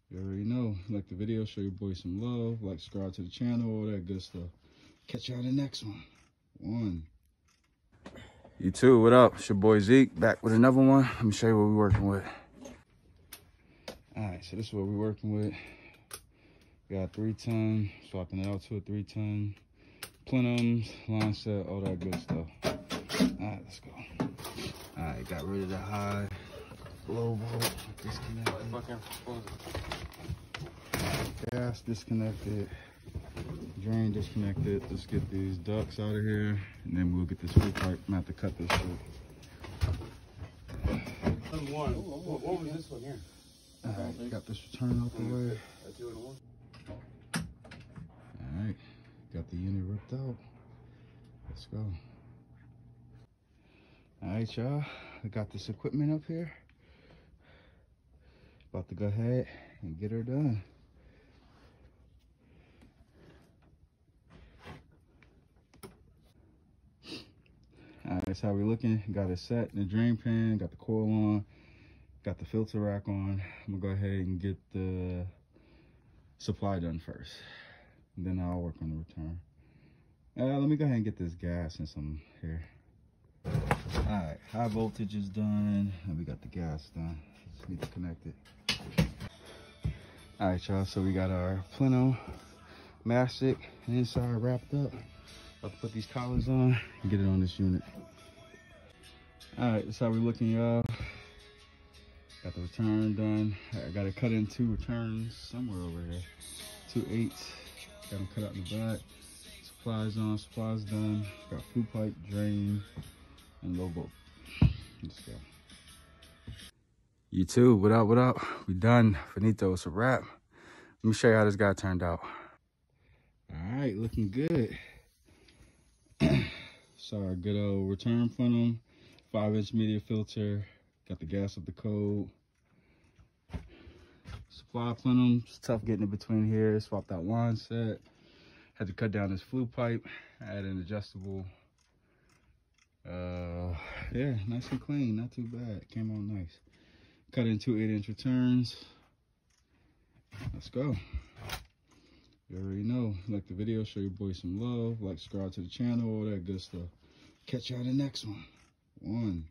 You already know. Like the video, show your boy some love. Like, subscribe to the channel, all that good stuff. Catch you on the next one. You too, what up? It's your boy Zeke, back with another one. Let me show you what we're working with. All right, so this is what we're working with. We got 3-ton, swapping it out to a 3-ton. Plenums, lineset, all that good stuff. All right, let's go. All right, got rid of the high, low volt, disconnected. Gas disconnected, drain disconnected. Let's get these ducts out of here, and then we'll get this flue pipe. I'm gonna have to cut this shit. What was this one here? All right, got this return out the way. All right, got the unit ripped out. Let's go. All right, y'all, I got this equipment up here. About to go ahead and get her done. All right, that's how we're looking. Got it set in the drain pan, got the coil on, got the filter rack on. I'm gonna go ahead and get the supply done first, and then I'll work on the return. Let me go ahead and get this gas and some here. All right, high voltage is done, and we got the gas done. Just need to connect it. All right, y'all, so we got our plenum mastic inside wrapped up. About to put these collars on and get it on this unit. All right, that's how we're looking, y'all. Got the return done. I got it cut in 2 returns somewhere over here. 2 8s. Got them cut out in the back. Supplies on, supplies done. Got flue pipe, drain, and low volt. Let's go. YouTube, what up, what up? We done. Finito, it's a wrap. Let me show you how this guy turned out. All right, looking good. So our good old return plenum, 5-inch media filter, got the gas up the code. Supply plenum, it's tough getting in between here. Swapped out line set. Had to cut down this flue pipe, add an adjustable. Yeah, nice and clean, not too bad. Came out nice. Cut in 2 8-inch returns. Let's go. You already know. Like the video, show your boy some love. Like, subscribe to the channel, all that good stuff. Catch you on the next one.